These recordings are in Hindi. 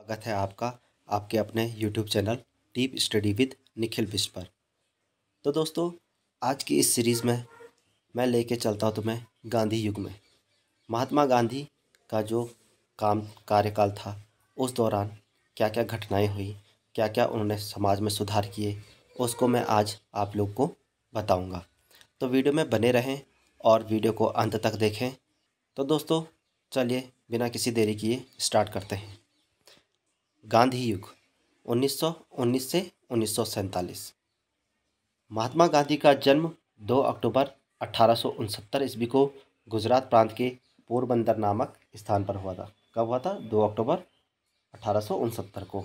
स्वागत है आपका आपके अपने YouTube channel deep study with Nikhil Bisht पर। तो दोस्तों, आज की इस सीरीज़ में मैं लेके चलता हूँ तुम्हें गांधी युग में। महात्मा गांधी का जो कार्यकाल था, उस दौरान क्या क्या घटनाएं हुई, क्या क्या उन्होंने समाज में सुधार किए, उसको मैं आज आप लोग को बताऊंगा। तो वीडियो में बने रहें और वीडियो को अंत तक देखें। तो दोस्तों, चलिए बिना किसी देरी किए स्टार्ट करते हैं। गांधी युग 1919 से 1947। महात्मा गांधी का जन्म 2 अक्टूबर 1869 ईस्वी को गुजरात प्रांत के पोरबंदर नामक स्थान पर हुआ था। कब हुआ था? 2 अक्टूबर 1869 को।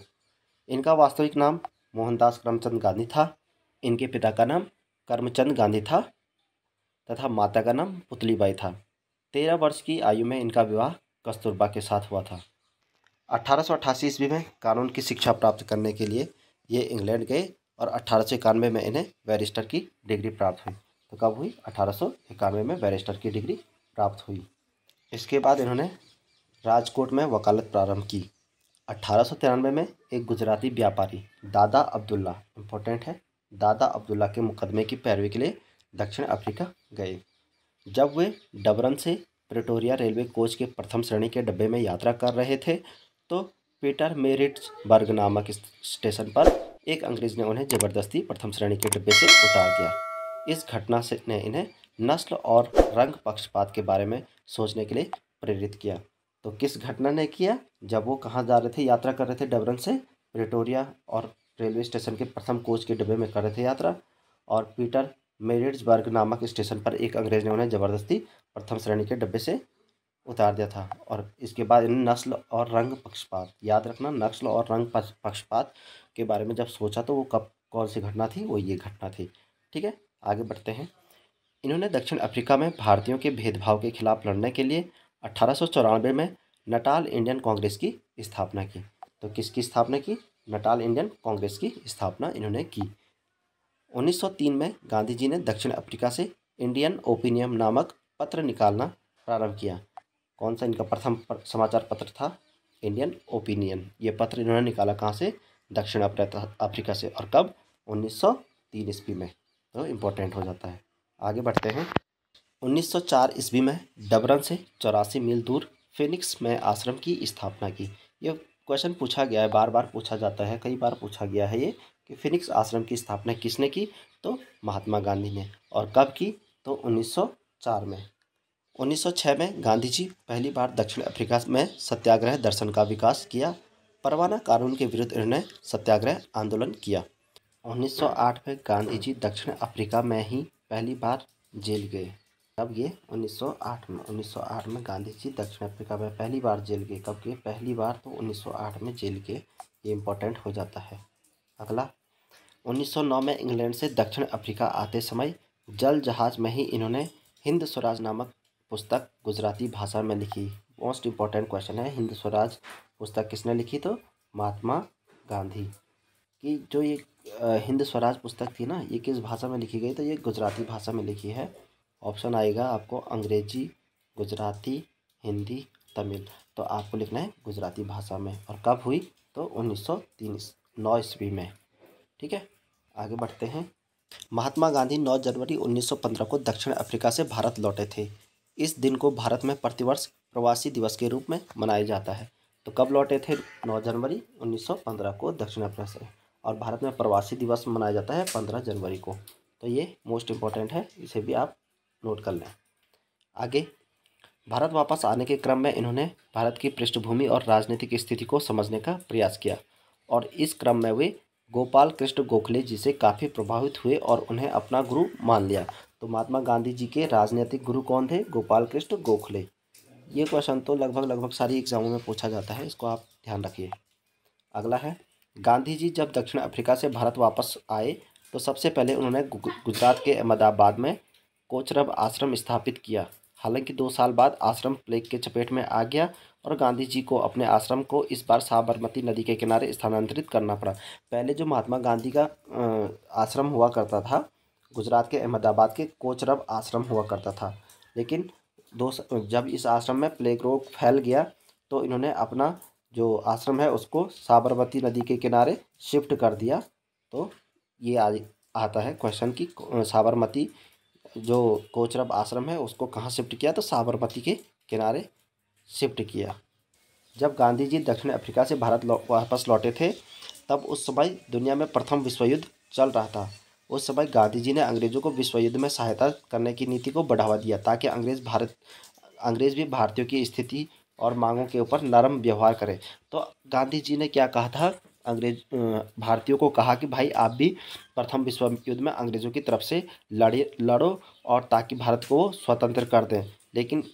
इनका वास्तविक नाम मोहनदास करमचंद गांधी था। इनके पिता का नाम करमचंद गांधी था तथा माता का नाम पुतलीबाई था। 13 वर्ष की आयु में इनका विवाह कस्तूरबा के साथ हुआ था। 1888 ईस्वी में कानून की शिक्षा प्राप्त करने के लिए ये इंग्लैंड गए और 1891 में इन्हें बैरिस्टर की डिग्री प्राप्त हुई। तो कब हुई? 1891 में बैरिस्टर की डिग्री प्राप्त हुई। इसके बाद इन्होंने राजकोट में वकालत प्रारंभ की। 1893 में एक गुजराती व्यापारी दादा अब्दुल्ला, इम्पोर्टेंट है, दादा अब्दुल्ला के मुकदमे की पैरवी के लिए दक्षिण अफ्रीका गए। जब वे डबरन से प्रिटोरिया रेलवे कोच के प्रथम श्रेणी के डब्बे में यात्रा कर रहे थे तो पीटर मेरिट्सबर्ग नामक स्टेशन पर एक अंग्रेज ने उन्हें जबरदस्ती प्रथम श्रेणी के डब्बे से उतार दिया। इस घटना से ने इन्हें नस्ल और रंग पक्षपात के बारे में सोचने के लिए प्रेरित किया। तो किस घटना ने किया? जब वो कहाँ जा रहे थे, यात्रा कर रहे थे डबरन से प्रिटोरिया और रेलवे स्टेशन के प्रथम कोच के डब्बे में कर रहे थे यात्रा, और पीटर मेरिट्सबर्ग नामक स्टेशन पर एक अंग्रेज ने उन्हें जबरदस्ती प्रथम श्रेणी के डब्बे से उतार दिया था। और इसके बाद इन्हें नस्ल और रंग पक्षपात, याद रखना, नस्ल और रंग पक्षपात के बारे में जब सोचा तो वो कब, कौन सी घटना थी? वो ये घटना थी। ठीक है, आगे बढ़ते हैं। इन्होंने दक्षिण अफ्रीका में भारतीयों के भेदभाव के खिलाफ लड़ने के लिए 1894 में नटाल इंडियन कांग्रेस की स्थापना की। तो किसकी स्थापना की? नटाल इंडियन कांग्रेस की स्थापना इन्होंने की। 1903 में गांधी जी ने दक्षिण अफ्रीका से इंडियन ओपिनियन नामक पत्र निकालना प्रारंभ किया। कौन सा इनका प्रथम समाचार पत्र था? Indian opinion. ये पत्र इन्होंने निकाला कहाँ से? दक्षिण अफ्रीका से। और कब? 1903 ईस्वी में। तो इम्पोर्टेंट हो जाता है। आगे बढ़ते हैं। 1904 ईस्वी में डबरन से 84 मील दूर फिनिक्स में आश्रम की स्थापना की। ये क्वेश्चन पूछा गया है, बार बार पूछा जाता है, कई बार पूछा गया है ये कि फिनिक्स आश्रम की स्थापना किसने की? तो महात्मा गांधी ने। और कब की? तो 1904 में। 1906 में गांधी जी पहली बार दक्षिण अफ्रीका में सत्याग्रह दर्शन का विकास किया। परवाना कानून के विरुद्ध इन्होंने सत्याग्रह आंदोलन किया। 1908 में गांधी जी दक्षिण अफ्रीका में ही पहली बार जेल गए। कब ये? 1908 में। 1908 में गांधी जी दक्षिण अफ्रीका में पहली बार जेल गए। कब गए? पहली बार तो 1908 में जेल गए। ये इंपॉर्टेंट हो जाता है। अगला, 1909 में इंग्लैंड से दक्षिण अफ्रीका आते समय जल जहाज में ही इन्होंने हिंद स्वराज नामक पुस्तक गुजराती भाषा में लिखी। मोस्ट इम्पॉर्टेंट क्वेश्चन है, हिंद स्वराज पुस्तक किसने लिखी? तो महात्मा गांधी की। जो ये हिंद स्वराज पुस्तक थी ना, ये किस भाषा में लिखी गई? तो ये गुजराती भाषा में लिखी है। ऑप्शन आएगा आपको अंग्रेजी, गुजराती, हिंदी, तमिल। तो आपको लिखना है गुजराती भाषा में। और कब हुई? तो 1909 ईस्वी में। ठीक है, आगे बढ़ते हैं। महात्मा गांधी 9 जनवरी 1915 को दक्षिण अफ्रीका से भारत लौटे थे। इस दिन को भारत में प्रतिवर्ष प्रवासी दिवस के रूप में मनाया जाता है। तो कब लौटे थे? 9 जनवरी 1915 को दक्षिण अफ्रीका से। और भारत में प्रवासी दिवस मनाया जाता है 15 जनवरी को। तो ये मोस्ट इम्पॉर्टेंट है, इसे भी आप नोट कर लें। आगे, भारत वापस आने के क्रम में इन्होंने भारत की पृष्ठभूमि और राजनीतिक स्थिति को समझने का प्रयास किया और इस क्रम में वे गोपाल कृष्ण गोखले जी से काफ़ी प्रभावित हुए और उन्हें अपना गुरु मान लिया। तो महात्मा गांधी जी के राजनीतिक गुरु कौन थे? गोपाल कृष्ण गोखले। ये क्वेश्चन तो लगभग सारी एग्जामों में पूछा जाता है, इसको आप ध्यान रखिए। अगला है, गांधी जी जब दक्षिण अफ्रीका से भारत वापस आए तो सबसे पहले उन्होंने गुजरात के अहमदाबाद में कोचरब आश्रम स्थापित किया। हालांकि 2 साल बाद आश्रम प्लेग के चपेट में आ गया और गांधी जी को अपने आश्रम को इस बार साबरमती नदी के किनारे स्थानांतरित करना पड़ा। पहले जो महात्मा गांधी का आश्रम हुआ करता था, गुजरात के अहमदाबाद के कोचरब आश्रम हुआ करता था, लेकिन जब इस आश्रम में प्लेग रोग फैल गया तो इन्होंने अपना जो आश्रम है उसको साबरमती नदी के किनारे शिफ्ट कर दिया। तो ये आता है क्वेश्चन की साबरमती जो कोचरब आश्रम है उसको कहाँ शिफ्ट किया, तो साबरमती के किनारे शिफ्ट किया। जब गांधी जी दक्षिण अफ्रीका से भारत वापस लौटे थे तब उस समय दुनिया में प्रथम विश्व युद्ध चल रहा था। उस समय गांधी जी ने अंग्रेज़ों को विश्व युद्ध में सहायता करने की नीति को बढ़ावा दिया ताकि अंग्रेज़ भी भारतीयों की स्थिति और मांगों के ऊपर नरम व्यवहार करें। तो गांधी जी ने क्या कहा था, भारतीयों को कहा कि भाई आप भी प्रथम विश्व युद्ध में अंग्रेज़ों की तरफ से लड़ो और ताकि भारत को स्वतंत्र कर दें। लेकिन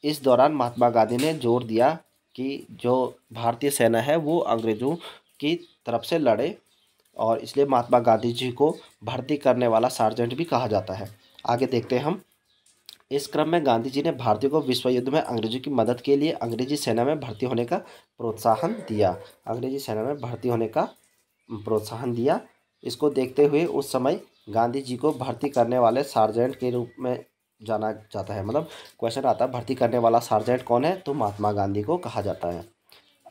इस दौरान महात्मा गांधी ने जोर दिया कि जो भारतीय सेना है वो अंग्रेज़ों की तरफ से लड़े, और इसलिए महात्मा गांधी जी को भर्ती करने वाला सार्जेंट भी कहा जाता है। आगे देखते हैं हम। इस क्रम में गांधी जी ने भारतीयों को विश्व युद्ध में अंग्रेजों की मदद के लिए अंग्रेजी सेना में भर्ती होने का प्रोत्साहन दिया। अंग्रेजी सेना में भर्ती होने का प्रोत्साहन दिया। इसको देखते हुए उस समय गांधी जी को भर्ती करने वाले सार्जेंट के रूप में जाना जाता है। मतलब क्वेश्चन आता है भर्ती करने वाला सार्जेंट कौन है, तो महात्मा गांधी को कहा जाता है।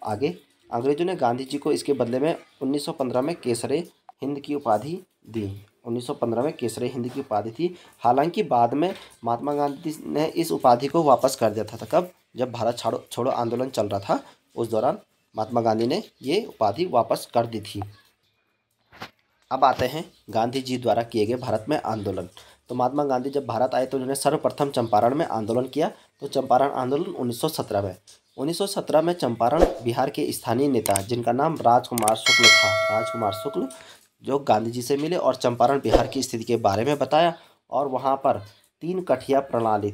आगे अंग्रेजों ने गांधी जी को इसके बदले में 1915 में केसरे हिंद की उपाधि दी। 1915 में केसरे हिंद की उपाधि थी। हालांकि बाद में महात्मा गांधी ने इस उपाधि को वापस कर दिया था। कब? जब भारत छोड़ो आंदोलन चल रहा था उस दौरान महात्मा गांधी ने ये उपाधि वापस कर दी थी। अब आते हैं गांधी जी द्वारा किए गए भारत में आंदोलन। तो महात्मा गांधी जब भारत आए तो उन्होंने सर्वप्रथम चंपारण में आंदोलन किया। तो चंपारण आंदोलन 1917 में चंपारण बिहार के स्थानीय नेता जिनका नाम राजकुमार शुक्ल था, राजकुमार शुक्ल, जो गांधी जी से मिले और चंपारण बिहार की स्थिति के बारे में बताया। और वहाँ पर तीन कठिया प्रणाली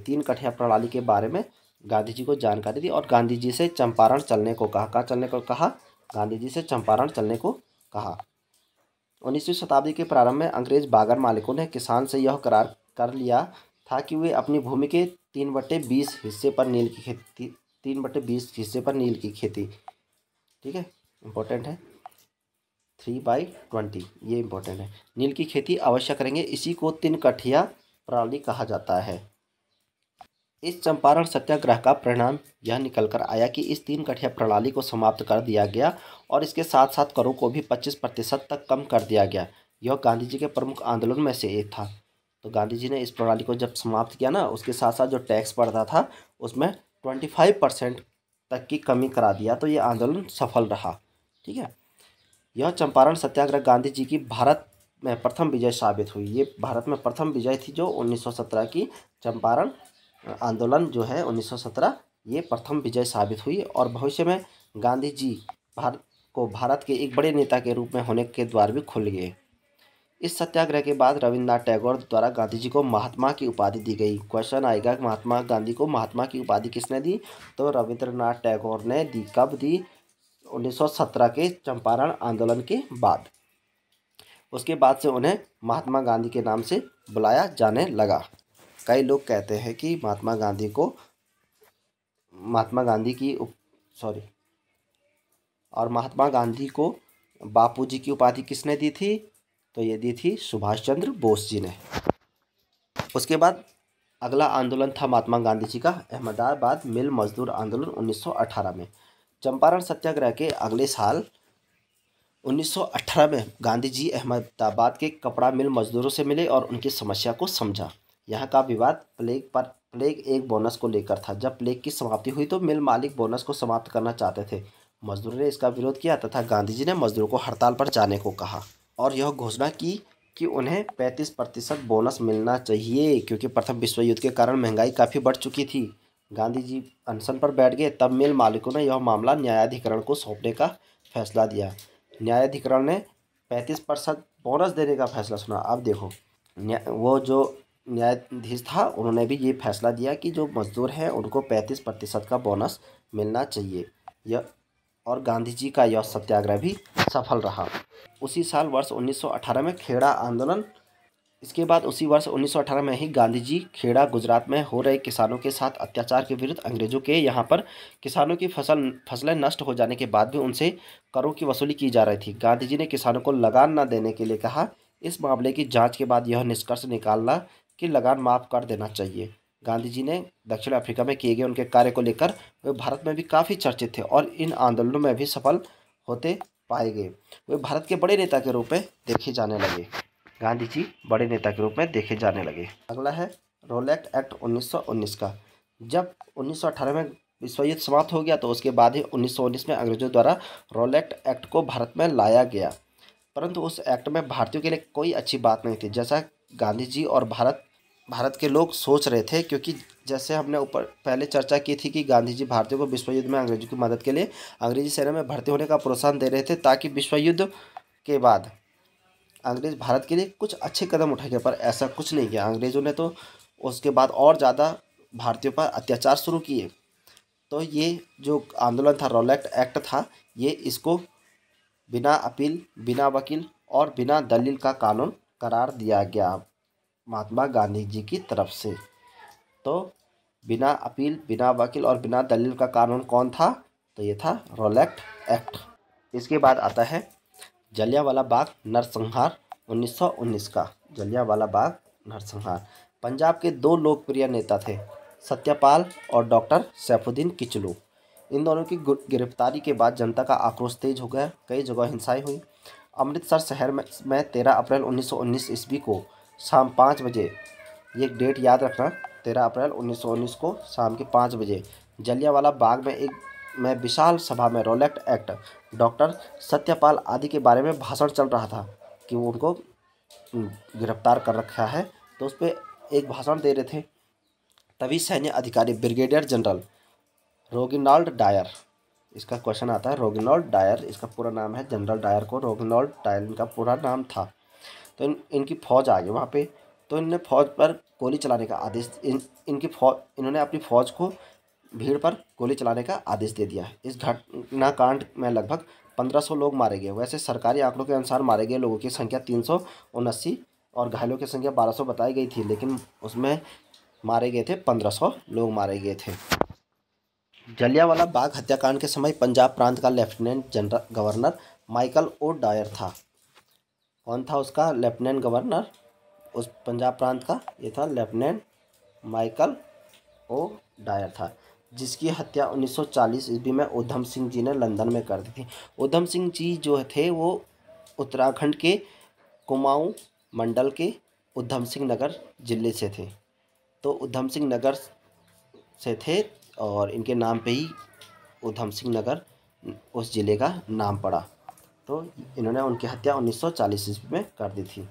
के बारे में गांधी जी को जानकारी दी और गांधी जी से चंपारण चलने को कहा। कहाँ चलने को कहा? गांधी जी से चंपारण चलने को कहा। 19वीं शताब्दी के प्रारंभ में अंग्रेज बागर मालिकों ने किसान से यह करार कर लिया था कि वे अपनी भूमि के 3/20 हिस्से पर नील की खेती 3/20 हिस्से पर नील की खेती, ठीक है, इम्पोर्टेंट है, 3/20 ये इम्पोर्टेंट है, नील की खेती अवश्य करेंगे। इसी को तीन कठिया प्रणाली कहा जाता है। इस चंपारण सत्याग्रह का परिणाम यह निकलकर आया कि इस तीन कठिया प्रणाली को समाप्त कर दिया गया और इसके साथ साथ करों को भी 25% तक कम कर दिया गया। यह गांधी जी के प्रमुख आंदोलन में से एक था। तो गांधी जी ने इस प्रणाली को जब समाप्त किया ना, उसके साथ साथ जो टैक्स पड़ता था उसमें 25% तक की कमी करा दिया। तो ये आंदोलन सफल रहा। ठीक है, यह चंपारण सत्याग्रह गांधी जी की भारत में प्रथम विजय साबित हुई। ये भारत में प्रथम विजय थी जो 1917 की चंपारण आंदोलन जो है 1917, ये प्रथम विजय साबित हुई और भविष्य में गांधी जी भारत के एक बड़े नेता के रूप में होने के द्वार भी खुल गए। इस सत्याग्रह के बाद रविन्द्रनाथ टैगोर द्वारा गांधी जी को महात्मा की उपाधि दी गई। क्वेश्चन आएगा महात्मा गांधी को महात्मा की उपाधि किसने दी? तो रविन्द्रनाथ टैगोर ने दी। कब दी? 1917 के चंपारण आंदोलन के बाद। उसके बाद से उन्हें महात्मा गांधी के नाम से बुलाया जाने लगा। कई लोग कहते हैं कि महात्मा गांधी को बापूजी की उपाधि किसने दी थी? तो ये दी थी सुभाष चंद्र बोस जी ने। उसके बाद अगला आंदोलन था महात्मा गांधी जी का अहमदाबाद मिल मजदूर आंदोलन 1918 में। चंपारण सत्याग्रह के अगले साल 1918 में गांधी जी अहमदाबाद के कपड़ा मिल मजदूरों से मिले और उनकी समस्या को समझा। यहाँ का विवाद प्लेग एक बोनस को लेकर था। जब प्लेग की समाप्ति हुई तो मिल मालिक बोनस को समाप्त करना चाहते थे। मजदूरों ने इसका विरोध किया तथा गांधी जी ने मजदूरों को हड़ताल पर जाने को कहा और यह घोषणा की कि उन्हें 35% बोनस मिलना चाहिए, क्योंकि प्रथम विश्व युद्ध के कारण महंगाई काफ़ी बढ़ चुकी थी। गांधी जी अनशन पर बैठ गए। तब मिल मालिकों ने यह मामला न्यायाधिकरण को सौंपने का फैसला दिया। न्यायाधिकरण ने 35% बोनस देने का फैसला सुना। अब देखो, वो जो न्यायाधीश था उन्होंने भी ये फैसला दिया कि जो मजदूर हैं उनको 35% का बोनस मिलना चाहिए। यह और गांधी जी का यह सत्याग्रह भी सफल रहा। उसी साल वर्ष 1918 में खेड़ा आंदोलन। इसके बाद उसी वर्ष 1918 में ही गांधी जी खेड़ा गुजरात में हो रहे किसानों के साथ अत्याचार के विरुद्ध अंग्रेजों के यहाँ पर किसानों की फसलें नष्ट हो जाने के बाद भी उनसे करों की वसूली की जा रही थी। गांधी जी ने किसानों को लगान न देने के लिए कहा। इस मामले की जांच के बाद यह निष्कर्ष निकालना कि लगान माफ़ कर देना चाहिए। गांधी जी ने दक्षिण अफ्रीका में किए गए उनके कार्य को लेकर वे भारत में भी काफ़ी चर्चित थे और इन आंदोलनों में भी सफल होते पाए गए। वे भारत के बड़े नेता के रूप में देखे जाने लगे। गांधी जी बड़े नेता के रूप में देखे जाने लगे। अगला है रॉलेट एक्ट 1919 का। जब 1918 में विश्व युद्ध समाप्त हो गया तो उसके बाद ही 1919 में अंग्रेजों द्वारा रॉलेट एक्ट को भारत में लाया गया, परंतु उस एक्ट में भारतीयों के लिए कोई अच्छी बात नहीं थी, जैसा गांधी जी और भारत के लोग सोच रहे थे। क्योंकि जैसे हमने ऊपर पहले चर्चा की थी कि गांधी जी भारतीयों को विश्व युद्ध में अंग्रेजों की मदद के लिए अंग्रेजी सेना में भर्ती होने का प्रोत्साहन दे रहे थे, ताकि विश्व युद्ध के बाद अंग्रेज भारत के लिए कुछ अच्छे कदम उठाएंगे, पर ऐसा कुछ नहीं किया। अंग्रेज़ों ने तो उसके बाद और ज़्यादा भारतीयों पर अत्याचार शुरू किए। तो ये जो आंदोलन था, रॉलेट एक्ट था, ये इसको बिना अपील, बिना वकील और बिना दलील का कानून करार दिया गया महात्मा गांधी जी की तरफ से। तो बिना अपील, बिना वकील और बिना दलील का कानून कौन था? तो ये था रॉलेट एक्ट। इसके बाद आता है जलियांवाला बाग नरसंहार 1919 का। जलियांवाला बाग नरसंहार। पंजाब के दो लोकप्रिय नेता थे, सत्यपाल और डॉक्टर सैफुद्दीन किचलू। इन दोनों की गिरफ्तारी के बाद जनता का आक्रोश तेज हो गया, कई जगह हिंसाएं हुई। अमृतसर शहर में 13 अप्रैल 1919 ईस्वी को शाम 5 बजे, ये डेट याद रखना, 13 अप्रैल 1919 को शाम के 5 बजे जलियांवाला बाग में विशाल सभा में रॉलेट एक्ट, डॉक्टर सत्यपाल आदि के बारे में भाषण चल रहा था कि वो उनको गिरफ्तार कर रखा है, तो उस पर एक भाषण दे रहे थे। तभी सैन्य अधिकारी ब्रिगेडियर जनरल रोगिनाल्ड डायर, इसका क्वेश्चन आता है, रोगिनाल्ड डायर, इसका पूरा नाम है, जनरल डायर को रोगिनाल्ड डायर इनका पूरा नाम था। तो इनकी फौज आ गई वहाँ पे, तो इन्होंने फौज पर गोली चलाने का आदेश, इन्होंने अपनी फौज को भीड़ पर गोली चलाने का आदेश दे दिया। इस घटनाकांड में लगभग 1500 लोग मारे गए। वैसे सरकारी आंकड़ों के अनुसार मारे गए लोगों की संख्या 379 और घायलों की संख्या 1200 बताई गई थी, लेकिन उसमें मारे गए थे 1500 लोग मारे गए थे। जलियांवाला बाग हत्याकांड के समय पंजाब प्रांत का lieutenant general governor Michael O'Dwyer था। कौन था उसका लेफ्टिनेंट गवर्नर उस पंजाब प्रांत का? ये था लेफ्टिनेंट माइकल ओ डायर था, जिसकी हत्या 1940 ईस्वी में उधम सिंह जी ने लंदन में कर दी थी। उधम सिंह जी जो थे वो उत्तराखंड के कुमाऊं मंडल के उधम सिंह नगर जिले से थे। तो उधम सिंह नगर से थे और इनके नाम पे ही उधम सिंह नगर उस ज़िले का नाम पड़ा। तो इन्होंने उनकी हत्या 1940 ईस्वी में कर दी थी।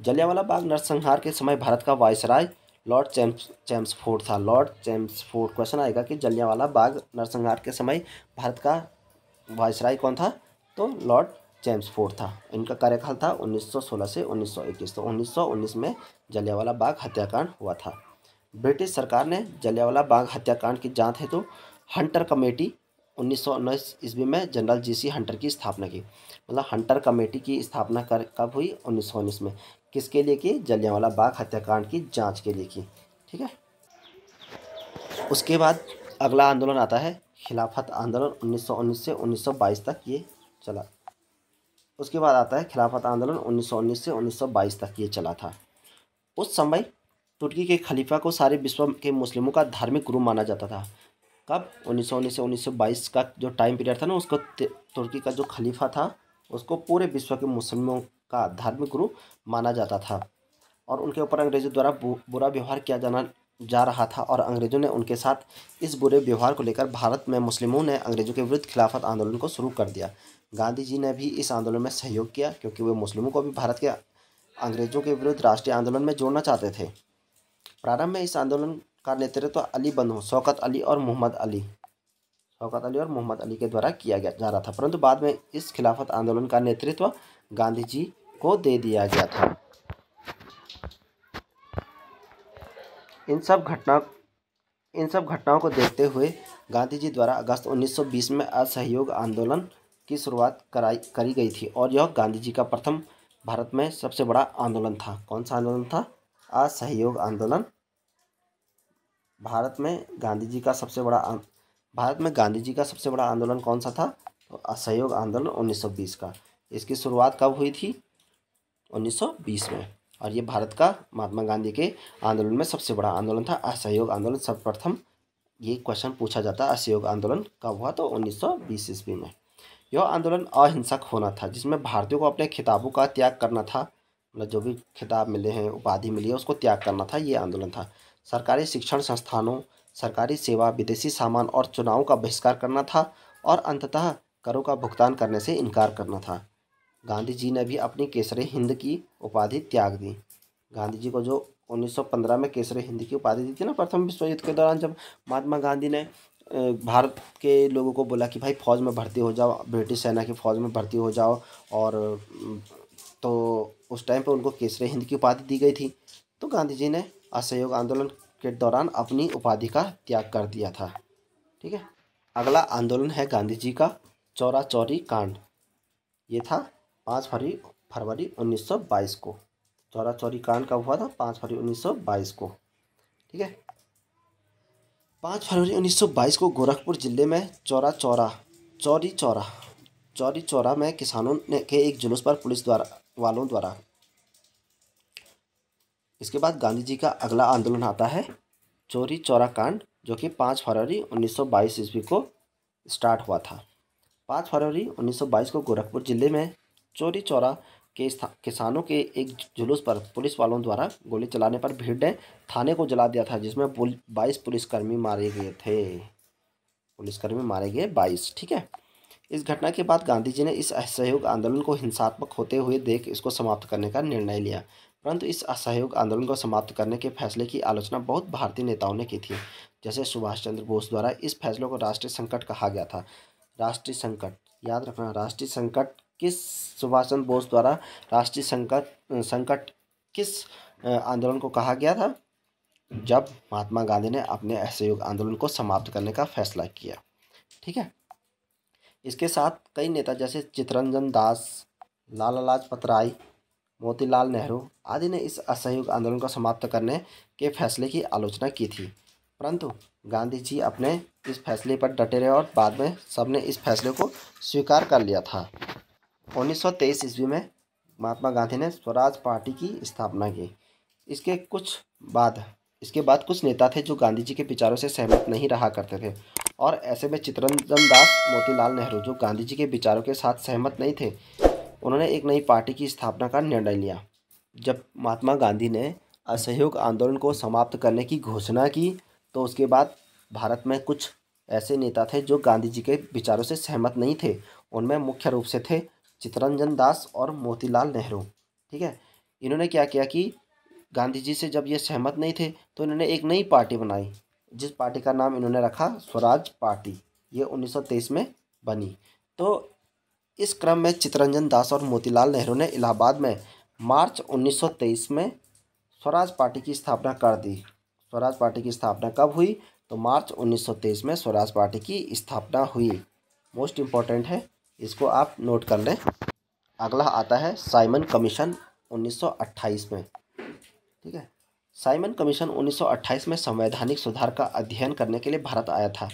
जलियांवाला बाग नरसंहार के समय भारत का वायसराय लॉर्ड चैम्सफोर्ड था। लॉर्ड चैम्सफोर्ड, क्वेश्चन आएगा कि जलियांवाला बाग नरसंहार के समय भारत का वायसराय कौन था? तो लॉर्ड चैम्सफोर्ड था। इनका कार्यकाल था 1916 से 1921। तो 1919 में जलियांवाला बाग हत्याकांड हुआ था। ब्रिटिश सरकार ने जलियांवाला बाग हत्याकांड की जांच हेतु हंटर कमेटी 1919 ईस्वी में जनरल जीसी हंटर की स्थापना की। मतलब हंटर कमेटी की स्थापना कब हुई? 1919 में। किसके लिए की? जलियांवाला बाग हत्याकांड की जांच के लिए की। ठीक है। उसके बाद अगला आंदोलन आता है खिलाफत आंदोलन 1919 से 1922 तक ये चला। उसके बाद आता है खिलाफत आंदोलन 1919 से 1922 तक ये चला था। उस समय तुर्की के खलीफा को सारे विश्व के मुस्लिमों का धार्मिक गुरु माना जाता था। कब? 1919 से 1922 का जो टाइम पीरियड था ना, उसको तुर्की का जो खलीफा था उसको पूरे विश्व के मुस्लिमों का धार्मिक गुरु माना जाता था और उनके ऊपर अंग्रेज़ों द्वारा बुरा व्यवहार किया जा रहा था और अंग्रेज़ों ने उनके साथ इस बुरे व्यवहार को लेकर भारत में मुस्लिमों ने अंग्रेज़ों के विरुद्ध खिलाफत आंदोलन को शुरू कर दिया। गांधी जी ने भी इस आंदोलन में सहयोग किया क्योंकि वे मुस्लिमों को भी भारत के अंग्रेज़ों के विरुद्ध राष्ट्रीय आंदोलन में जोड़ना चाहते थे। प्रारंभ में इस आंदोलन का नेतृत्व अली बंधु शौकत अली और मोहम्मद अली के द्वारा किया जा रहा था, परंतु बाद में इस खिलाफत आंदोलन का नेतृत्व गांधी जी को दे दिया गया था। इन सब घटनाओं को देखते हुए गांधी जी द्वारा अगस्त 1920 में असहयोग आंदोलन की शुरुआत करी गई थी और यह गांधी जी का प्रथम भारत में सबसे बड़ा आंदोलन था। कौन सा आंदोलन था? असहयोग आंदोलन। भारत में गांधी जी का सबसे बड़ा आंदोलन कौन सा था? तो असहयोग आंदोलन 1920 का। इसकी शुरुआत कब हुई थी? 1920 में। और ये भारत का महात्मा गांधी के आंदोलन में सबसे बड़ा आंदोलन था। असहयोग आंदोलन सर्वप्रथम ये क्वेश्चन पूछा जाता है, असहयोग आंदोलन कब हुआ, तो 1920 ईस्वी में। यह आंदोलन अहिंसक होना था, जिसमें भारतीयों को अपने खिताबों का त्याग करना था, मतलब जो भी खिताब मिले हैं, उपाधि मिली है, उसको त्याग करना था, ये आंदोलन था। सरकारी शिक्षण संस्थानों, सरकारी सेवा, विदेशी सामान और चुनावों का बहिष्कार करना था, और अंततः करों का भुगतान करने से इनकार करना था। गांधी जी ने भी अपनी केसरी हिंद की उपाधि त्याग दी। गांधी जी को जो 1915 में केसरी हिंद की उपाधि दी थी ना, प्रथम विश्व युद्ध के दौरान, जब महात्मा गांधी ने भारत के लोगों को बोला कि भाई फौज में भर्ती हो जाओ, ब्रिटिश सेना की फौज में भर्ती हो जाओ, और तो उस टाइम पे उनको केसरी हिंद की उपाधि दी गई थी। तो गांधी जी ने असहयोग आंदोलन के दौरान अपनी उपाधि का त्याग कर दिया था। ठीक है, अगला आंदोलन है गांधी जी का चौरा चौरी कांड। ये था 5 फरवरी 1922 को। चौरा चौरी कांड कब हुआ था? 5 फरवरी 1922 को। ठीक है, 5 फरवरी 1922 को गोरखपुर जिले में चौरी चौरा में किसानों ने के एक जुलूस पर पुलिस वालों द्वारा। इसके बाद गांधी जी का अगला आंदोलन आता है चौरी चौरा कांड, जो कि 5 फरवरी 1922 ईस्वी को स्टार्ट हुआ था। 5 फरवरी 1922 को गोरखपुर जिले में चौरी चौरा के किसानों के एक जुलूस पर पुलिस वालों द्वारा गोली चलाने पर भीड़ ने थाने को जला दिया था, जिसमें 22 पुलिसकर्मी मारे गए थे। पुलिसकर्मी मारे गए 22। ठीक है, इस घटना के बाद गांधी जी ने इस असहयोग आंदोलन को हिंसात्मक होते हुए देख इसको समाप्त करने का निर्णय लिया। परंतु इस असहयोग आंदोलन को समाप्त करने के फैसले की आलोचना बहुत भारतीय नेताओं ने की थी। जैसे सुभाष चंद्र बोस द्वारा इस फैसले को राष्ट्रीय संकट कहा गया था। राष्ट्रीय संकट याद रखना, राष्ट्रीय संकट किस सुभाष चंद्र बोस द्वारा राष्ट्रीय संकट किस आंदोलन को कहा गया था? जब महात्मा गांधी ने अपने असहयोग आंदोलन को समाप्त करने का फैसला किया। ठीक है, इसके साथ कई नेता जैसे चित्तरंजन दास, लाला लाजपत राय, मोतीलाल नेहरू आदि ने इस असहयोग आंदोलन को समाप्त करने के फैसले की आलोचना की थी, परंतु गांधी जी अपने इस फैसले पर डटे रहे और बाद में सबने इस फैसले को स्वीकार कर लिया था। 1923 ईस्वी में महात्मा गांधी ने स्वराज पार्टी की स्थापना की। इसके बाद कुछ नेता थे जो गांधी जी के विचारों से सहमत नहीं रहा करते थे, और ऐसे में चित्तरंजन दास, मोतीलाल नेहरू, जो गांधी जी के विचारों के साथ सहमत नहीं थे, उन्होंने एक नई पार्टी की स्थापना का निर्णय लिया। जब महात्मा गांधी ने असहयोग आंदोलन को समाप्त करने की घोषणा की, तो उसके बाद भारत में कुछ ऐसे नेता थे जो गांधी जी के विचारों से सहमत नहीं थे। उनमें मुख्य रूप से थे चित्तरंजन दास और मोतीलाल नेहरू। ठीक है, इन्होंने क्या किया कि गांधी जी से जब ये सहमत नहीं थे, तो इन्होंने एक नई पार्टी बनाई, जिस पार्टी का नाम इन्होंने रखा स्वराज पार्टी। ये 1923 में बनी। तो इस क्रम में चित्तरंजन दास और मोतीलाल नेहरू ने इलाहाबाद में मार्च 1923 में स्वराज पार्टी की स्थापना कर दी। स्वराज पार्टी की स्थापना कब हुई? तो मार्च 1923 में स्वराज पार्टी की स्थापना हुई। मोस्ट इम्पॉर्टेंट है, इसको आप नोट कर लें। अगला आता है साइमन कमीशन 1928 में। ठीक है, साइमन कमीशन 1928 में संवैधानिक सुधार का अध्ययन करने के लिए भारत आया था।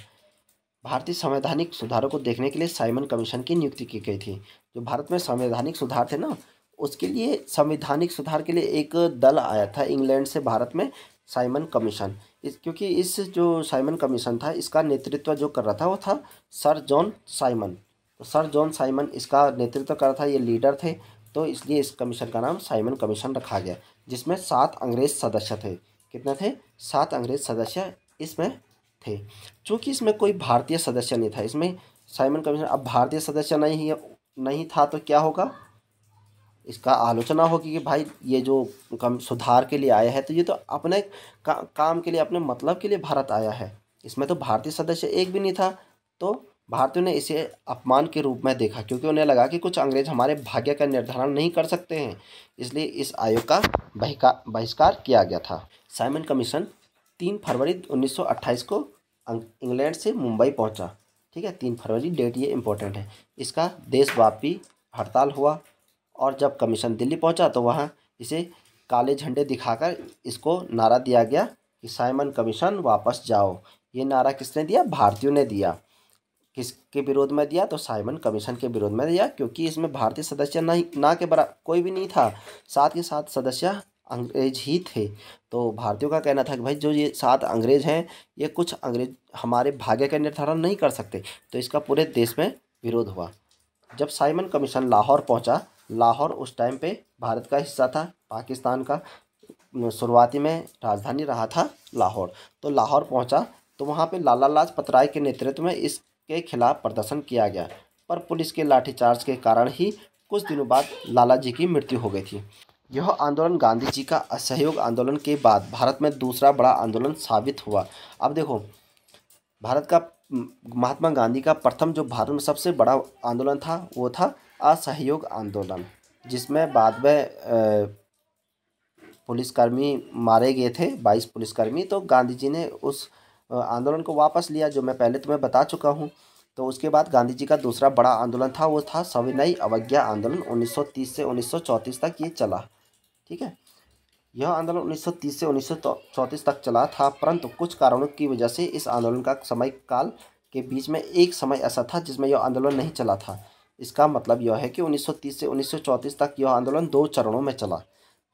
भारतीय संवैधानिक सुधारों को देखने के लिए साइमन कमीशन की नियुक्ति की गई थी। जो भारत में संवैधानिक सुधार थे ना, उसके लिए संवैधानिक सुधार के लिए एक दल आया था इंग्लैंड से भारत में, साइमन कमीशन। क्योंकि इस जो साइमन कमीशन था, इसका नेतृत्व जो कर रहा था वो था सर जॉन साइमन। तो सर जॉन साइमन इसका नेतृत्व कर रहा था, ये लीडर थे, तो इसलिए इस कमीशन का नाम साइमन कमीशन रखा गया, जिसमें 7 अंग्रेज सदस्य थे। कितने थे? 7 अंग्रेज सदस्य इसमें थे। चूँकि इसमें कोई भारतीय सदस्य नहीं था, इसमें साइमन कमीशन, अब भारतीय सदस्य नहीं था तो क्या होगा? इसका आलोचना होगी कि भाई ये जो कम सुधार के लिए आया है, तो ये तो अपने काम के लिए, अपने मतलब के लिए भारत आया है। इसमें तो भारतीय सदस्य एक भी नहीं था। तो भारतीयों ने इसे अपमान के रूप में देखा, क्योंकि उन्हें लगा कि कुछ अंग्रेज हमारे भाग्य का निर्धारण नहीं कर सकते हैं, इसलिए इस आयोग का बहिष्कार किया गया था। साइमन कमीशन 3 फरवरी 1928 को इंग्लैंड से मुंबई पहुंचा। ठीक है, 3 फरवरी डेट ये इम्पोर्टेंट है। इसका देशव्यापी हड़ताल हुआ, और जब कमीशन दिल्ली पहुंचा तो वहां इसे काले झंडे दिखाकर इसको नारा दिया गया कि साइमन कमीशन वापस जाओ। ये नारा किसने दिया? भारतीयों ने दिया। किसके विरोध में दिया? तो साइमन कमीशन के विरोध में दिया, क्योंकि इसमें भारतीय सदस्य ना के बराबर कोई भी नहीं था। साथ के साथ सदस्य अंग्रेज ही थे। तो भारतीयों का कहना था कि भाई जो ये 7 अंग्रेज हैं, ये कुछ अंग्रेज हमारे भाग्य का निर्धारण नहीं कर सकते। तो इसका पूरे देश में विरोध हुआ। जब साइमन कमीशन लाहौर पहुंचा, लाहौर उस टाइम पे भारत का हिस्सा था, पाकिस्तान का शुरुआती में राजधानी रहा था लाहौर। तो लाहौर पहुंचा तो वहां पे लाला लाजपत राय के नेतृत्व में इसके खिलाफ प्रदर्शन किया गया, पर पुलिस के लाठीचार्ज के कारण ही कुछ दिनों बाद लाला जी की मृत्यु हो गई थी। यह आंदोलन गांधी जी का असहयोग आंदोलन के बाद भारत में दूसरा बड़ा आंदोलन साबित हुआ। अब देखो, भारत का महात्मा गांधी का प्रथम जो भारत में सबसे बड़ा आंदोलन था वो था असहयोग आंदोलन, जिसमें बाद में पुलिसकर्मी मारे गए थे, 22 पुलिसकर्मी। तो गांधी जी ने उस आंदोलन को वापस लिया, जो मैं पहले तुम्हें बता चुका हूँ। तो उसके बाद गांधी जी का दूसरा बड़ा आंदोलन था, वो था सविनय अवज्ञा आंदोलन। 1930 से 1934 तक ये चला। ठीक है, यह आंदोलन 1930 से 1934 तक चला था, परंतु कुछ कारणों की वजह से इस आंदोलन का समय काल के बीच में एक समय ऐसा था जिसमें यह आंदोलन नहीं चला था। इसका मतलब यह है कि 1930 से 1934 तक यह आंदोलन 2 चरणों में चला।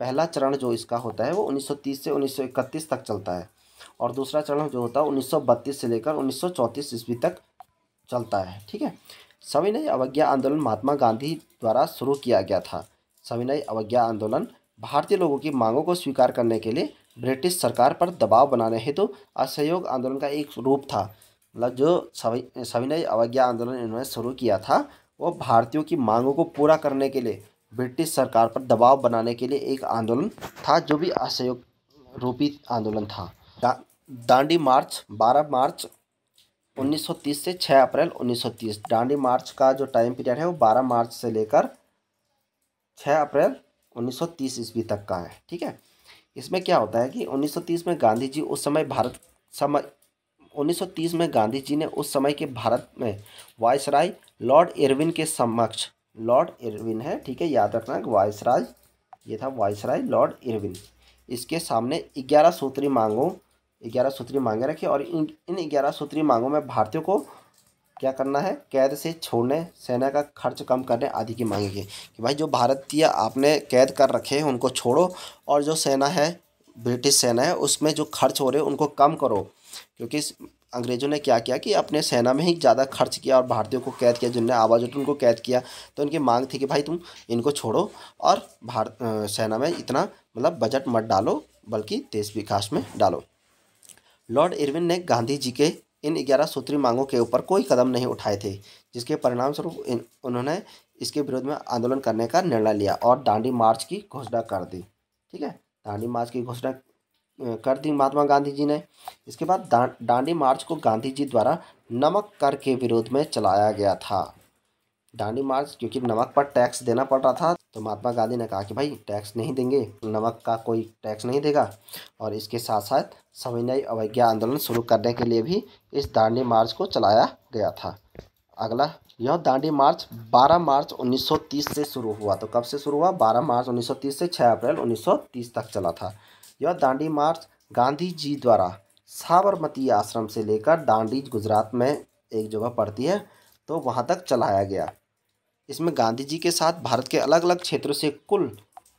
पहला चरण जो इसका होता है वो 1930 से 1931 तक चलता है, और दूसरा चरण जो होता है 1932 से लेकर 1934 ईस्वी तक चलता है। ठीक है, सविनय अवज्ञा आंदोलन महात्मा गांधी द्वारा शुरू किया गया था। सविनय अवज्ञा आंदोलन भारतीय लोगों की मांगों को स्वीकार करने के लिए ब्रिटिश सरकार पर दबाव बनाने हेतु असहयोग आंदोलन का एक रूप था। मतलब जो सविनय अवज्ञा आंदोलन इन्होंने शुरू किया था वो भारतीयों की मांगों को पूरा करने के लिए ब्रिटिश सरकार पर दबाव बनाने के लिए एक आंदोलन था, जो भी असहयोग रूपी आंदोलन था। दांडी मार्च 12 मार्च 1930 से 6 अप्रैल 1930। दांडी मार्च का जो टाइम पीरियड है वो 12 मार्च से लेकर 6 अप्रैल 1930 ईस्वी तक का है। ठीक है, इसमें क्या होता है कि 1930 में गांधी जी उस समय 1930 में गांधी जी ने उस समय के भारत में वायसराय लॉर्ड इरविन के समक्ष, लॉर्ड इरविन है, ठीक है, याद रखना, वायसराय, ये था वायसराय लॉर्ड इरविन, इसके सामने 11 सूत्री मांगे रखी। और इन 11 सूत्री मांगों में भारतीयों को क्या करना है, कैद से छोड़ने, सेना का खर्च कम करने आदि की मांगे की कि भाई जो भारतीय आपने कैद कर रखे हैं उनको छोड़ो, और जो सेना है, ब्रिटिश सेना है, उसमें जो खर्च हो रहे हैं उनको कम करो। क्योंकि अंग्रेज़ों ने क्या किया कि अपने सेना में ही ज़्यादा खर्च किया और भारतीयों को कैद किया, जिनने आवाज़ उठी उनको कैद किया। तो इनकी मांग थी कि भाई तुम इनको छोड़ो और सेना में इतना मतलब बजट मत डालो, बल्कि देश विकास में डालो। लॉर्ड इरविन ने गांधी जी के इन 11 सूत्री मांगों के ऊपर कोई कदम नहीं उठाए थे, जिसके परिणाम स्वरूप उन्होंने इसके विरोध में आंदोलन करने का निर्णय लिया और दांडी मार्च की घोषणा कर दी। ठीक है, दांडी मार्च की घोषणा कर दी महात्मा गांधी जी ने। इसके बाद दांडी मार्च को गांधी जी द्वारा नमक कर के विरोध में चलाया गया था। दांडी मार्च क्योंकि नमक पर टैक्स देना पड़ रहा था, तो महात्मा गांधी ने कहा कि भाई टैक्स नहीं देंगे, नमक का कोई टैक्स नहीं देगा। और इसके साथ साथ सविनय अवज्ञा आंदोलन शुरू करने के लिए भी इस दांडी मार्च को चलाया गया था। अगला, यह दांडी मार्च 12 मार्च 1930 से शुरू हुआ। तो कब से शुरू हुआ? 12 मार्च 1930 से 6 अप्रैल 1930 तक चला था। यह दांडी मार्च गांधी जी द्वारा साबरमती आश्रम से लेकर दांडी, गुजरात में एक जगह पड़ती है, तो वहाँ तक चलाया गया। इसमें गांधी जी के साथ भारत के अलग अलग क्षेत्रों से कुल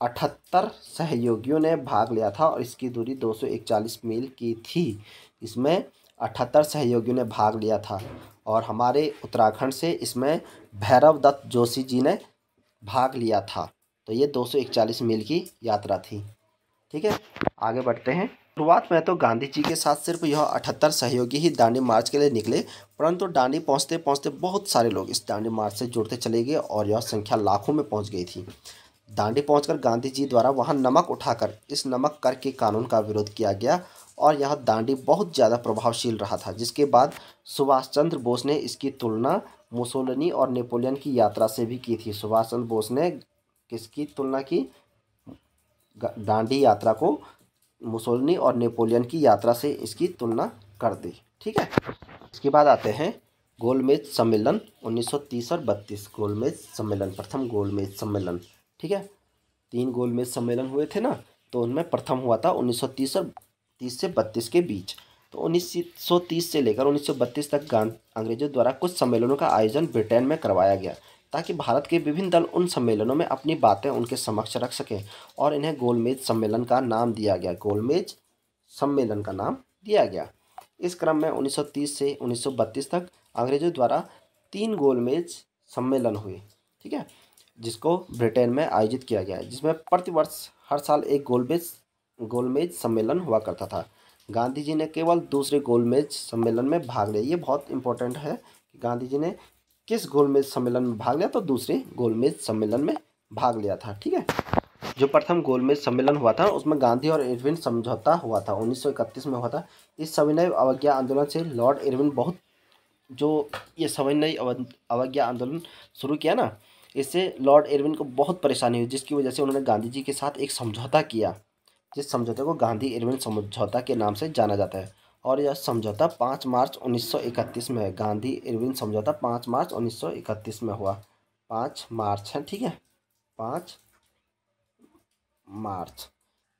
78 सहयोगियों ने भाग लिया था और इसकी दूरी 241 मील की थी। इसमें 78 सहयोगियों ने भाग लिया था और हमारे उत्तराखंड से इसमें भैरव दत्त जोशी जी ने भाग लिया था। तो ये 241 मील की यात्रा थी। ठीक है, आगे बढ़ते हैं। शुरुआत में तो गांधी जी के साथ सिर्फ यह 78 सहयोगी ही दांडी मार्च के लिए निकले, परंतु दांडी पहुंचते पहुंचते बहुत सारे लोग इस दांडी मार्च से जुड़ते चले गए और यह संख्या लाखों में पहुंच गई थी। दांडी पहुंचकर गांधी जी द्वारा वहां नमक उठाकर इस नमक कर के कानून का विरोध किया गया और यह दांडी बहुत ज़्यादा प्रभावशील रहा था, जिसके बाद सुभाष चंद्र बोस ने इसकी तुलना मुसोलिनी और नेपोलियन की यात्रा से भी की थी। सुभाष चंद्र बोस ने किसकी तुलना की? दांडी यात्रा को मुसोलिनी और नेपोलियन की यात्रा से इसकी तुलना कर दी। ठीक है, इसके बाद आते हैं गोलमेज सम्मेलन 1930 और 32। गोलमेज सम्मेलन, प्रथम गोलमेज सम्मेलन। ठीक है, 3 गोलमेज सम्मेलन हुए थे ना, तो उनमें प्रथम हुआ था 1930 और 30 से 32 के बीच। तो 1930 से लेकर 1932 तक अंग्रेजों द्वारा कुछ सम्मेलनों का आयोजन ब्रिटेन में करवाया गया। ताकि भारत के विभिन्न दल उन सम्मेलनों में अपनी बातें उनके समक्ष रख सकें और इन्हें गोलमेज सम्मेलन का नाम दिया गया। गोलमेज सम्मेलन का नाम दिया गया। इस क्रम में 1930 से 1932 तक अंग्रेजों द्वारा 3 गोलमेज सम्मेलन हुए, ठीक है, जिसको ब्रिटेन में आयोजित किया गया है, जिसमें प्रतिवर्ष हर साल एक गोलमेज सम्मेलन हुआ करता था। गांधी जी ने केवल दूसरे गोलमेज सम्मेलन में भाग लिया। ये बहुत इंपॉर्टेंट है कि गांधी जी ने किस गोलमेज सम्मेलन में भाग लिया, तो दूसरे गोलमेज सम्मेलन में भाग लिया था, ठीक है। जो प्रथम गोलमेज सम्मेलन हुआ था उसमें गांधी और इरविन समझौता हुआ था, 1931 में हुआ था। इस सविनय अवज्ञा आंदोलन से लॉर्ड इरविन बहुत, जो ये सविनय अवज्ञा आंदोलन शुरू किया ना, इससे लॉर्ड इरविन को बहुत परेशानी हुई, जिसकी वजह से उन्होंने गांधी जी के साथ एक समझौता किया, जिस समझौते को गांधी इरविन समझौता के नाम से जाना जाता है। और यह समझौता 5 मार्च 1931 में है। गांधी इरविन समझौता 5 मार्च 1931 में हुआ। 5 मार्च है, ठीक है, 5 मार्च।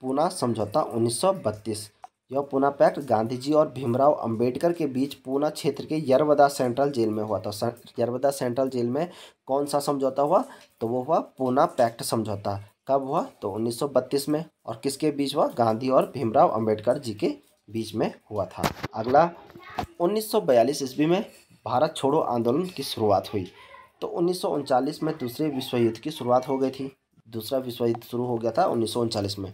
पूना समझौता 1932। यह पूना पैक्ट गांधी जी और भीमराव अंबेडकर के बीच पूना क्षेत्र के यरवदा सेंट्रल जेल में हुआ था। यरवदा सेंट्रल जेल में कौन सा समझौता हुआ, तो वो हुआ पूना पैक्ट समझौता। कब हुआ, तो 1932 में। और किसके बीच हुआ, गांधी और भीमराव अंबेडकर जी के बीच में हुआ था। अगला 1942 ईस्वी में भारत छोड़ो आंदोलन की शुरुआत हुई। तो 1939 में दूसरे विश्व युद्ध की शुरुआत हो गई थी। दूसरा विश्व युद्ध शुरू हो गया था 1939 में,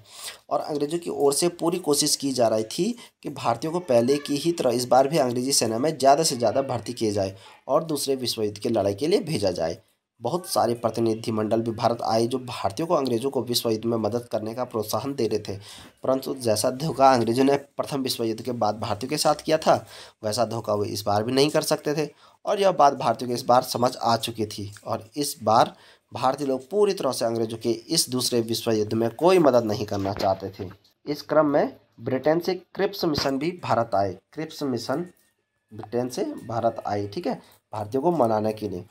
और अंग्रेजों की ओर से पूरी कोशिश की जा रही थी कि भारतीयों को पहले की ही तरह इस बार भी अंग्रेजी सेना में ज़्यादा से ज़्यादा भर्ती किए जाए और दूसरे विश्व युद्ध की लड़ाई के लिए भेजा जाए। बहुत सारे प्रतिनिधिमंडल भी भारत आए जो भारतीयों को अंग्रेजों को विश्व युद्ध में मदद करने का प्रोत्साहन दे रहे थे, परंतु जैसा धोखा अंग्रेजों ने प्रथम विश्व युद्ध के बाद भारतीयों के साथ किया था, वैसा धोखा वो इस बार भी नहीं कर सकते थे। और यह बात भारतीयों को इस बार समझ आ चुकी थी, और इस बार भारतीय लोग पूरी तरह से अंग्रेजों के इस दूसरे विश्व युद्ध में कोई मदद नहीं करना चाहते थे। इस क्रम में ब्रिटेन से क्रिप्स मिशन भी भारत आए। क्रिप्स मिशन ब्रिटेन से भारत आए, ठीक है, भारतीयों को मनाने के लिए।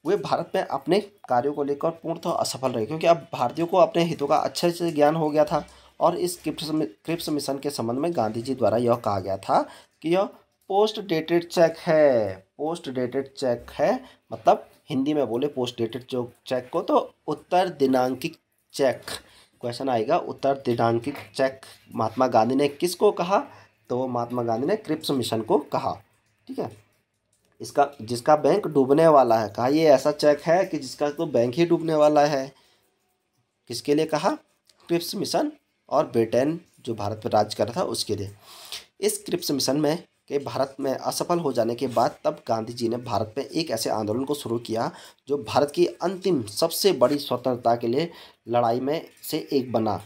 वे भारत में अपने कार्यों को लेकर पूर्णतः असफल रहे, क्योंकि अब भारतीयों को अपने हितों का अच्छे से ज्ञान हो गया था। और इस क्रिप्स मिशन के संबंध में गांधी जी द्वारा यह कहा गया था कि यह पोस्ट डेटेड चेक है। पोस्ट डेटेड चेक है, मतलब हिंदी में बोले पोस्ट डेटेड जो चेक को, तो उत्तर दिनांकित चेक। क्वेश्चन आएगा, उत्तर दिनांकित चेक महात्मा गांधी ने किसको कहा, तो महात्मा गांधी ने क्रिप्स मिशन को कहा, ठीक है। इसका जिसका बैंक डूबने वाला है, कहा ये ऐसा चेक है कि जिसका तो बैंक ही डूबने वाला है। किसके लिए कहा, क्रिप्स मिशन और ब्रिटेन जो भारत पर राज कर रहा था उसके लिए। इस क्रिप्स मिशन में के भारत में असफल हो जाने के बाद तब गांधी जी ने भारत में एक ऐसे आंदोलन को शुरू किया जो भारत की अंतिम सबसे बड़ी स्वतंत्रता के लिए लड़ाई में से एक बना,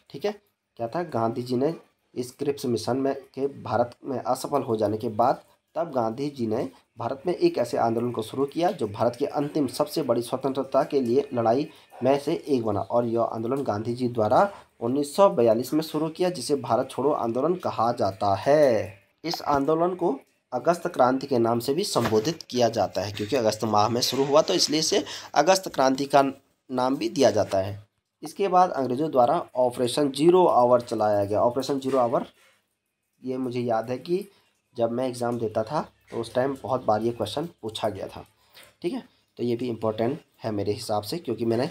ठीक है। क्या था, गांधी जी ने इस क्रिप्स मिशन में के भारत में असफल हो जाने के बाद तब गांधी जी ने भारत में एक ऐसे आंदोलन को शुरू किया जो भारत की अंतिम सबसे बड़ी स्वतंत्रता के लिए लड़ाई में से एक बना। और यह आंदोलन गांधी जी द्वारा 1942 में शुरू किया, जिसे भारत छोड़ो आंदोलन कहा जाता है। इस आंदोलन को अगस्त क्रांति के नाम से भी संबोधित किया जाता है, क्योंकि अगस्त माह में शुरू हुआ तो इसलिए इसे अगस्त क्रांति का नाम भी दिया जाता है। इसके बाद अंग्रेजों द्वारा ऑपरेशन जीरो आवर चलाया गया। ऑपरेशन जीरो आवर, ये मुझे याद है कि जब मैं एग्ज़ाम देता था तो उस टाइम बहुत बार ये क्वेश्चन पूछा गया था, ठीक है। तो ये भी इम्पोर्टेंट है मेरे हिसाब से, क्योंकि मैंने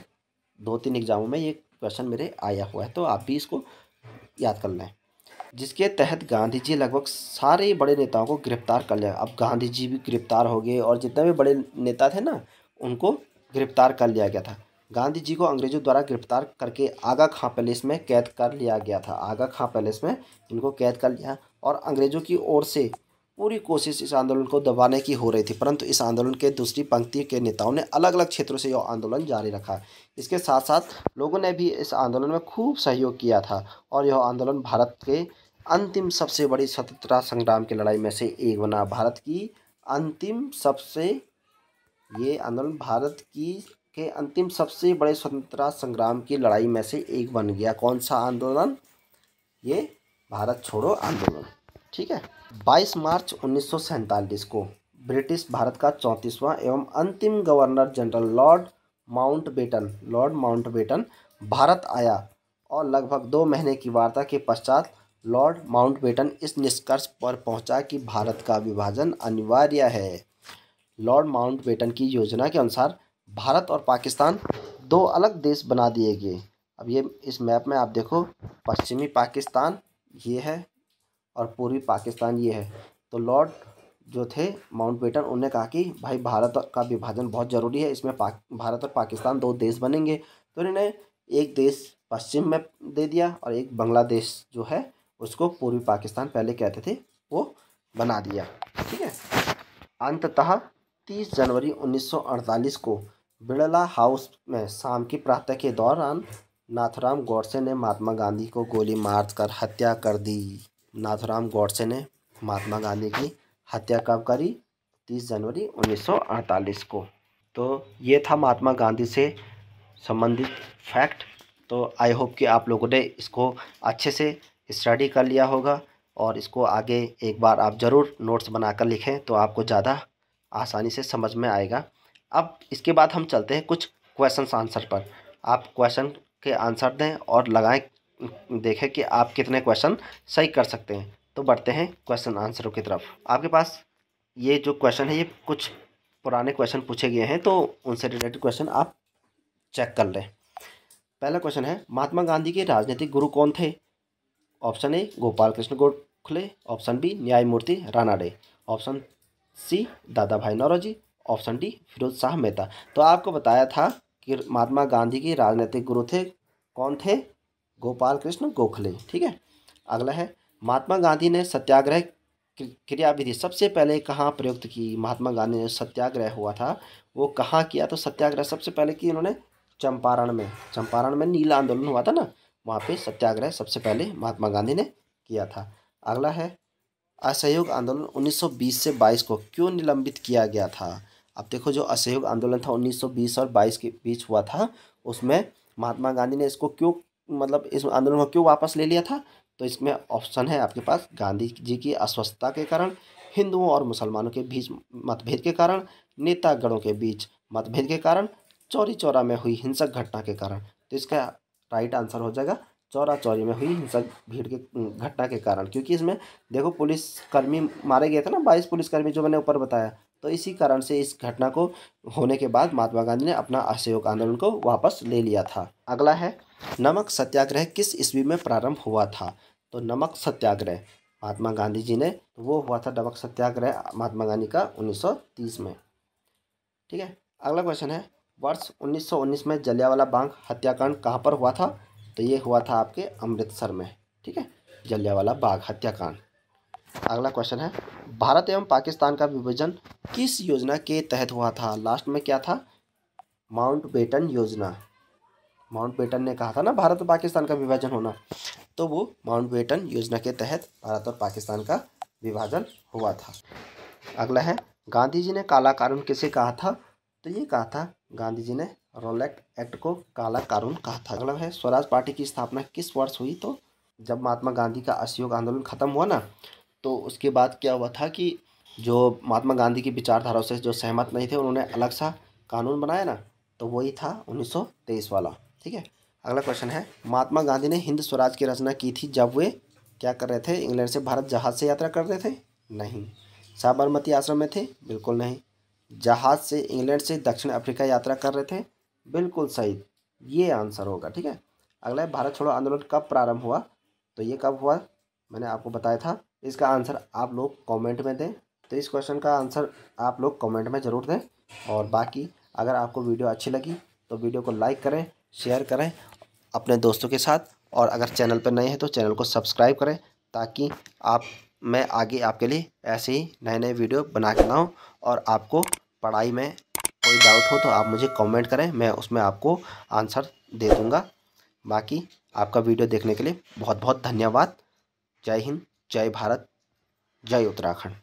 2-3 एग्ज़ामों में ये क्वेश्चन मेरे आया हुआ है, तो आप भी इसको याद कर लें। जिसके तहत गांधी जी लगभग सारे बड़े नेताओं को गिरफ्तार कर लिया। अब गांधी जी भी गिरफ्तार हो गए और जितने भी बड़े नेता थे ना, उनको गिरफ्तार कर लिया गया था। गांधी जी को अंग्रेजों द्वारा गिरफ्तार करके आगा खां पैलेस में कैद कर लिया गया था। आगा खां पैलेस में इनको कैद कर लिया, और अंग्रेजों की ओर से पूरी कोशिश इस आंदोलन को दबाने की हो रही थी, परंतु इस आंदोलन के दूसरी पंक्ति के नेताओं ने अलग अलग क्षेत्रों से यह आंदोलन जारी रखा। इसके साथ साथ लोगों ने भी इस आंदोलन में खूब सहयोग किया था, और यह आंदोलन भारत के अंतिम सबसे बड़ी स्वतंत्रता संग्राम की लड़ाई में से एक बना। भारत की अंतिम सबसे ये आंदोलन भारत की के अंतिम सबसे बड़े स्वतंत्रता संग्राम की लड़ाई में से एक बन गया। कौन सा आंदोलन, ये भारत छोड़ो आंदोलन, ठीक है। 22 मार्च 1947 को ब्रिटिश भारत का 34वां एवं अंतिम governor general Lord Mountbatten Bharat आया, और लगभग 2 महीने की वार्ता के पश्चात लॉर्ड माउंटबेटन इस निष्कर्ष पर पहुंचा कि भारत का विभाजन अनिवार्य है। लॉर्ड माउंटबेटन की योजना के अनुसार भारत और पाकिस्तान दो अलग देश बना दिए गए। अब ये इस मैप में आप देखो, पश्चिमी पाकिस्तान ये है और पूर्वी पाकिस्तान ये है। तो लॉर्ड जो थे माउंटबेटन, उन्होंने कहा कि भाई भारत का विभाजन बहुत ज़रूरी है, इसमें भारत और पाकिस्तान दो देश बनेंगे। तो इन्होंने एक देश पश्चिम में दे दिया और एक बांग्लादेश जो है उसको पूर्वी पाकिस्तान पहले कहते थे वो बना दिया। ठीक है। अंततः 30 जनवरी 1948 को बिड़ला हाउस में शाम की प्रातः के दौरान नाथूराम गोडसे ने महात्मा गांधी को गोली मार कर हत्या कर दी। नाथूराम गोडसे ने महात्मा गांधी की हत्या कब करी? 30 जनवरी 1948 को। तो ये था महात्मा गांधी से संबंधित फैक्ट। तो आई होप कि आप लोगों ने इसको अच्छे से स्टडी कर लिया होगा और इसको आगे एक बार आप ज़रूर नोट्स बनाकर लिखें तो आपको ज़्यादा आसानी से समझ में आएगा। अब इसके बाद हम चलते हैं कुछ क्वेश्चन आंसर पर। आप क्वेश्चन के आंसर दें और लगाएं, देखें कि आप कितने क्वेश्चन सही कर सकते हैं। तो बढ़ते हैं क्वेश्चन आंसरों की तरफ। आपके पास ये जो क्वेश्चन है ये कुछ पुराने क्वेश्चन पूछे गए हैं, तो उनसे रिलेटेड क्वेश्चन आप चेक कर लें। पहला क्वेश्चन है, महात्मा गांधी के राजनीतिक गुरु कौन थे? Option A Gopal Krishna Gokhale, option B न्यायमूर्ति Ranade, option C Dadabhai Naoroji, option D Firoz Shah Mehta. तो आपको बताया था कि महात्मा गांधी के राजनीतिक गुरु थे, कौन थे? गोपाल कृष्ण गोखले। ठीक है। अगला है, महात्मा गांधी ने सत्याग्रह क्रियाविधि सबसे पहले कहाँ प्रयुक्त की? महात्मा गांधी ने सत्याग्रह हुआ था वो कहाँ किया? तो सत्याग्रह सबसे पहले की उन्होंने चंपारण में। चंपारण में नीला आंदोलन हुआ था ना, वहाँ पे सत्याग्रह सबसे पहले महात्मा गांधी ने किया था। अगला है, असहयोग आंदोलन 1920 से 22 को क्यों निलंबित किया गया था? अब देखो, जो असहयोग आंदोलन था 1920 और 22 के बीच हुआ था, उसमें महात्मा गांधी ने इसको क्यों, मतलब इस आंदोलन को क्यों वापस ले लिया था? तो इसमें ऑप्शन है आपके पास, गांधी जी की अस्वस्थता के कारण, हिंदुओं और मुसलमानों के बीच मतभेद के कारण, नेतागणों के बीच मतभेद के कारण, चौरी चौरा में हुई हिंसक घटना के कारण। तो इसका राइट आंसर हो जाएगा चौरा चौरी में हुई हिंसक भीड़ के घटना के कारण, क्योंकि इसमें देखो पुलिसकर्मी मारे गए थे ना, 22 पुलिसकर्मी जो मैंने ऊपर बताया। तो इसी कारण से इस घटना को होने के बाद महात्मा गांधी ने अपना असहयोग आंदोलन को वापस ले लिया था। अगला है, नमक सत्याग्रह किस ईस्वी में प्रारंभ हुआ था? तो नमक सत्याग्रह महात्मा गांधी जी ने, वो हुआ था नमक सत्याग्रह महात्मा गांधी का 1930 में। ठीक है। अगला क्वेश्चन है, वर्ष 1919 में जलियांवाला बाग हत्याकांड कहाँ पर हुआ था? तो ये हुआ था आपके अमृतसर में। ठीक है, जलियांवाला बाग हत्याकांड। अगला क्वेश्चन है, भारत एवं पाकिस्तान का विभाजन किस योजना के तहत हुआ था? लास्ट में क्या था? माउंटबेटन योजना। माउंटबेटन ने कहा था ना भारत और पाकिस्तान का विभाजन होना, तो वो माउंटबेटन योजना के तहत भारत और पाकिस्तान का विभाजन हुआ था। अगला है, गांधी जी ने काला कानून किसे कहा था? तो ये कहा था गांधी जी ने रॉलेट एक्ट को काला कानून कहा था। अगला है, स्वराज पार्टी की स्थापना किस वर्ष हुई? तो जब महात्मा गांधी का असहयोग आंदोलन खत्म हुआ ना, तो उसके बाद क्या हुआ था कि जो महात्मा गांधी की विचारधाराओं से जो सहमत नहीं थे, उन्होंने अलग सा कानून बनाया ना, तो वही था 1923 वाला। ठीक है। अगला क्वेश्चन है, महात्मा गांधी ने हिंद स्वराज की रचना की थी जब वे क्या कर रहे थे? इंग्लैंड से भारत जहाज से यात्रा कर रहे थे? नहीं। साबरमती आश्रम में थे? बिल्कुल नहीं। जहाज से इंग्लैंड से दक्षिण अफ्रीका यात्रा कर रहे थे? बिल्कुल सही, ये आंसर होगा। ठीक है। अगला है, भारत छोड़ो आंदोलन कब प्रारंभ हुआ? तो ये कब हुआ मैंने आपको बताया था। इसका आंसर आप लोग कमेंट में दें। तो इस क्वेश्चन का आंसर आप लोग कमेंट में ज़रूर दें। और बाकी अगर आपको वीडियो अच्छी लगी तो वीडियो को लाइक करें, शेयर करें अपने दोस्तों के साथ, और अगर चैनल पर नए हैं तो चैनल को सब्सक्राइब करें, ताकि मैं आगे आपके लिए ऐसे ही नए नए वीडियो बना के लाऊँ। और आपको पढ़ाई में कोई डाउट हो तो आप मुझे कमेंट करें, मैं उसमें आपको आंसर दे दूँगा। बाकी आपका वीडियो देखने के लिए बहुत बहुत धन्यवाद। जय हिंद, जय भारत, जय उत्तराखंड।